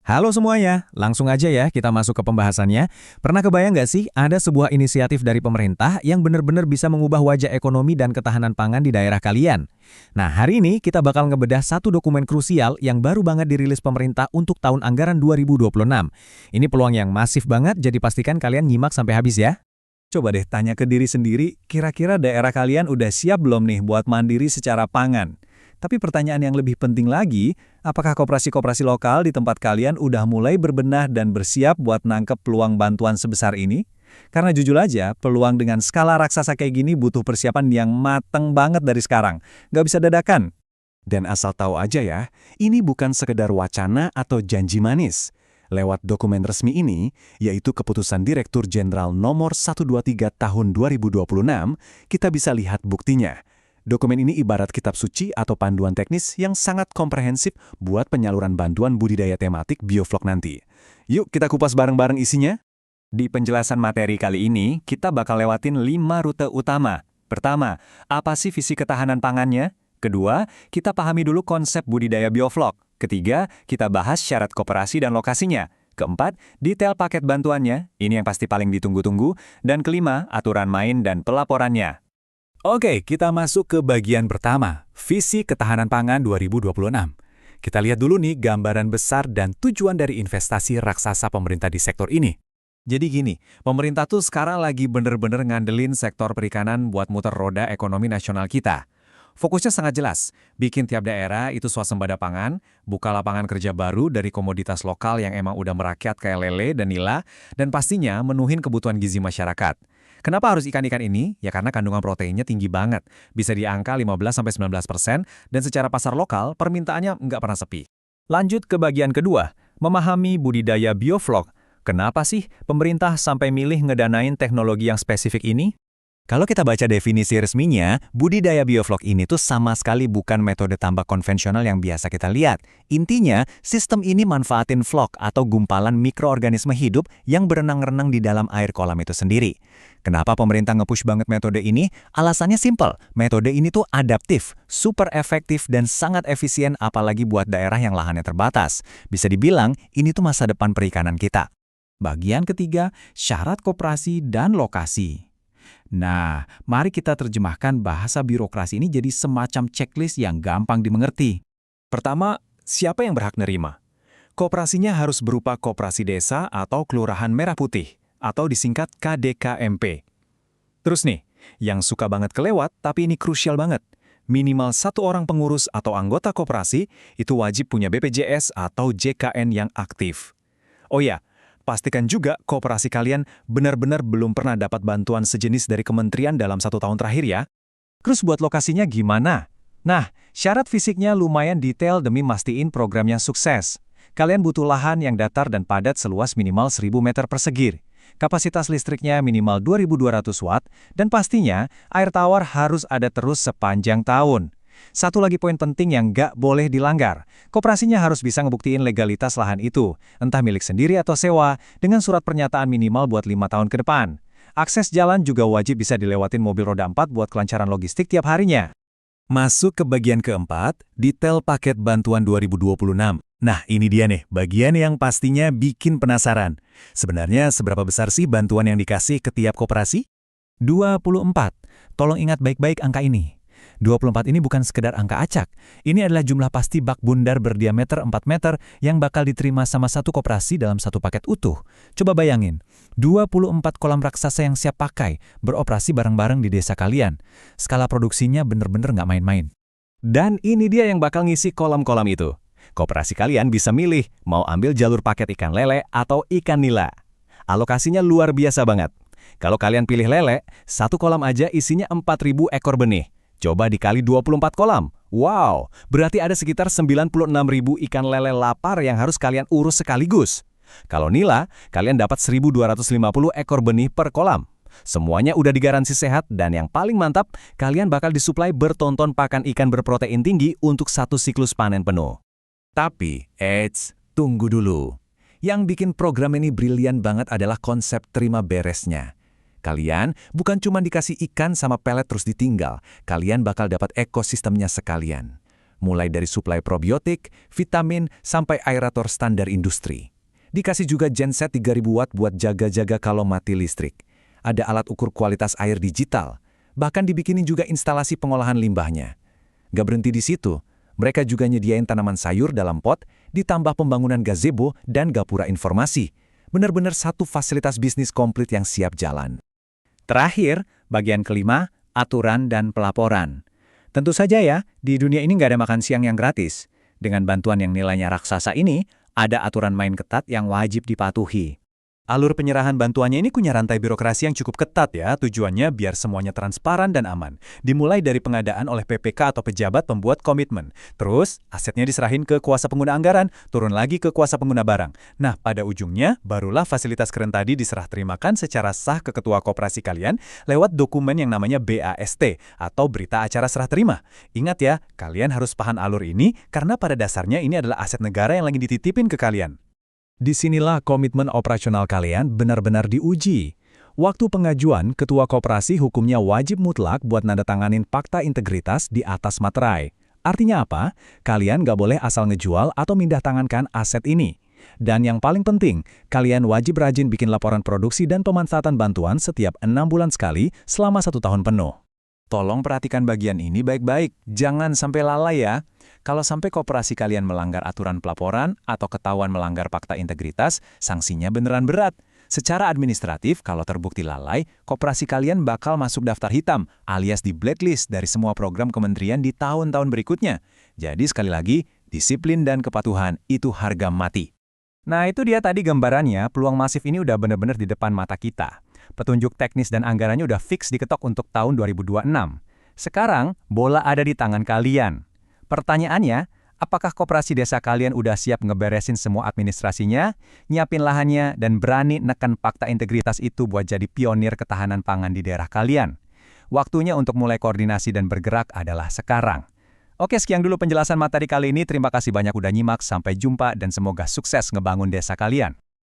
Halo semuanya, langsung aja ya kita masuk ke pembahasannya. Pernah kebayang nggak sih ada sebuah inisiatif dari pemerintah yang benar-benar bisa mengubah wajah ekonomi dan ketahanan pangan di daerah kalian? Nah, hari ini kita bakal ngebedah satu dokumen krusial yang baru banget dirilis pemerintah untuk tahun anggaran 2026. Ini peluang yang masif banget, jadi pastikan kalian nyimak sampai habis ya. Coba deh tanya ke diri sendiri, kira-kira daerah kalian udah siap belum nih buat mandiri secara pangan? Tapi pertanyaan yang lebih penting lagi, apakah koperasi-koperasi lokal di tempat kalian udah mulai berbenah dan bersiap buat nangkep peluang bantuan sebesar ini? Karena jujur aja, peluang dengan skala raksasa kayak gini butuh persiapan yang mateng banget dari sekarang. Nggak bisa dadakan. Dan asal tahu aja ya, ini bukan sekedar wacana atau janji manis. Lewat dokumen resmi ini, yaitu Keputusan Direktur Jenderal Nomor 123 Tahun 2026, kita bisa lihat buktinya. Dokumen ini ibarat kitab suci atau panduan teknis yang sangat komprehensif buat penyaluran bantuan budidaya tematik bioflok nanti. Yuk kita kupas bareng-bareng isinya. Di penjelasan materi kali ini, kita bakal lewatin 5 rute utama. Pertama, apa sih visi ketahanan pangannya? Kedua, kita pahami dulu konsep budidaya bioflok. Ketiga, kita bahas syarat koperasi dan lokasinya. Keempat, detail paket bantuannya, ini yang pasti paling ditunggu-tunggu. Dan kelima, aturan main dan pelaporannya. Oke, kita masuk ke bagian pertama, visi ketahanan pangan 2026. Kita lihat dulu nih gambaran besar dan tujuan dari investasi raksasa pemerintah di sektor ini. Jadi gini, pemerintah tuh sekarang lagi bener-bener ngandelin sektor perikanan buat muter roda ekonomi nasional kita. Fokusnya sangat jelas, bikin tiap daerah itu swasembada pangan, buka lapangan kerja baru dari komoditas lokal yang emang udah merakyat kayak lele dan nila, dan pastinya menuhin kebutuhan gizi masyarakat. Kenapa harus ikan-ikan ini? Ya karena kandungan proteinnya tinggi banget, bisa di angka 15-19%, dan secara pasar lokal permintaannya nggak pernah sepi. Lanjut ke bagian kedua, memahami budidaya bioflok. Kenapa sih pemerintah sampai milih ngedanain teknologi yang spesifik ini? Kalau kita baca definisi resminya, budidaya bioflok ini tuh sama sekali bukan metode tambak konvensional yang biasa kita lihat. Intinya, sistem ini manfaatin flok atau gumpalan mikroorganisme hidup yang berenang-renang di dalam air kolam itu sendiri. Kenapa pemerintah nge-push banget metode ini? Alasannya simple, metode ini tuh adaptif, super efektif dan sangat efisien apalagi buat daerah yang lahannya terbatas. Bisa dibilang, ini tuh masa depan perikanan kita. Bagian ketiga, syarat koperasi dan lokasi. Nah, mari kita terjemahkan bahasa birokrasi ini jadi semacam checklist yang gampang dimengerti. Pertama, siapa yang berhak nerima? Koperasinya harus berupa koperasi desa atau kelurahan merah putih, atau disingkat KDKMP. Terus nih, yang suka banget kelewat, tapi ini krusial banget. Minimal 1 orang pengurus atau anggota koperasi itu wajib punya BPJS atau JKN yang aktif. Oh ya, pastikan juga koperasi kalian benar-benar belum pernah dapat bantuan sejenis dari kementerian dalam 1 tahun terakhir ya. Terus buat lokasinya gimana? Nah, syarat fisiknya lumayan detail demi mastiin programnya sukses. Kalian butuh lahan yang datar dan padat seluas minimal 1.000 meter persegi. Kapasitas listriknya minimal 2.200 watt, dan pastinya air tawar harus ada terus sepanjang tahun. Satu lagi poin penting yang nggak boleh dilanggar. Koperasinya harus bisa ngebuktiin legalitas lahan itu, entah milik sendiri atau sewa, dengan surat pernyataan minimal buat 5 tahun ke depan. Akses jalan juga wajib bisa dilewatin mobil roda 4 buat kelancaran logistik tiap harinya. Masuk ke bagian keempat, detail paket bantuan 2026. Nah, ini dia nih, bagian yang pastinya bikin penasaran. Sebenarnya seberapa besar sih bantuan yang dikasih ke tiap koperasi? 24. Tolong ingat baik-baik angka ini. 24 ini bukan sekedar angka acak. Ini adalah jumlah pasti bak bundar berdiameter 4 meter yang bakal diterima sama satu koperasi dalam satu paket utuh. Coba bayangin, 24 kolam raksasa yang siap pakai, beroperasi bareng-bareng di desa kalian. Skala produksinya bener-bener nggak main-main. Dan ini dia yang bakal ngisi kolam-kolam itu. Koperasi kalian bisa milih mau ambil jalur paket ikan lele atau ikan nila. Alokasinya luar biasa banget. Kalau kalian pilih lele, satu kolam aja isinya 4.000 ekor benih. Coba dikali 24 kolam. Wow, berarti ada sekitar 96.000 ikan lele lapar yang harus kalian urus sekaligus. Kalau nila, kalian dapat 1.250 ekor benih per kolam. Semuanya udah digaransi sehat dan yang paling mantap, kalian bakal disuplai bertonton pakan ikan berprotein tinggi untuk satu siklus panen penuh. Tapi, tunggu dulu. Yang bikin program ini brilian banget adalah konsep terima beresnya. Kalian bukan cuma dikasih ikan sama pelet terus ditinggal, kalian bakal dapat ekosistemnya sekalian. mulai dari suplai probiotik, vitamin, sampai aerator standar industri. Dikasih juga genset 3000 watt buat jaga-jaga kalau mati listrik. Ada alat ukur kualitas air digital, bahkan dibikinin juga instalasi pengolahan limbahnya. Gak berhenti di situ, mereka juga nyediain tanaman sayur dalam pot, ditambah pembangunan gazebo dan gapura informasi. Benar-benar satu fasilitas bisnis komplit yang siap jalan. Terakhir, bagian kelima, aturan dan pelaporan. Tentu saja ya, di dunia ini nggak ada makan siang yang gratis. Dengan bantuan yang nilainya raksasa ini, ada aturan main ketat yang wajib dipatuhi. Alur penyerahan bantuannya ini punya rantai birokrasi yang cukup ketat ya, tujuannya biar semuanya transparan dan aman. Dimulai dari pengadaan oleh PPK atau pejabat pembuat komitmen. Terus, asetnya diserahin ke kuasa pengguna anggaran, turun lagi ke kuasa pengguna barang. Nah, pada ujungnya, barulah fasilitas keren tadi diserah terimakan secara sah ke ketua koperasi kalian lewat dokumen yang namanya BAST, atau Berita Acara Serah Terima. Ingat ya, kalian harus paham alur ini, karena pada dasarnya ini adalah aset negara yang lagi dititipin ke kalian. Disinilah komitmen operasional kalian benar-benar diuji. Waktu pengajuan, ketua koperasi hukumnya wajib mutlak buat nandatanganin fakta integritas di atas materai. Artinya apa? Kalian nggak boleh asal ngejual atau mindah tangankan aset ini. Dan yang paling penting, kalian wajib rajin bikin laporan produksi dan pemanfaatan bantuan setiap 6 bulan sekali selama 1 tahun penuh. Tolong perhatikan bagian ini baik-baik, jangan sampai lalai ya. Kalau sampai koperasi kalian melanggar aturan pelaporan atau ketahuan melanggar fakta integritas, sanksinya beneran berat. Secara administratif, kalau terbukti lalai, koperasi kalian bakal masuk daftar hitam, alias di blacklist dari semua program kementerian di tahun-tahun berikutnya. Jadi sekali lagi, disiplin dan kepatuhan itu harga mati. Nah itu dia tadi gambarannya, peluang masif ini udah benar-benar di depan mata kita. Petunjuk teknis dan anggarannya udah fix diketok untuk tahun 2026. Sekarang, bola ada di tangan kalian. Pertanyaannya, apakah koperasi desa kalian udah siap ngeberesin semua administrasinya, nyiapin lahannya, dan berani neken fakta integritas itu buat jadi pionir ketahanan pangan di daerah kalian? Waktunya untuk mulai koordinasi dan bergerak adalah sekarang. Oke, sekian dulu penjelasan materi kali ini. Terima kasih banyak udah nyimak. Sampai jumpa dan semoga sukses ngebangun desa kalian.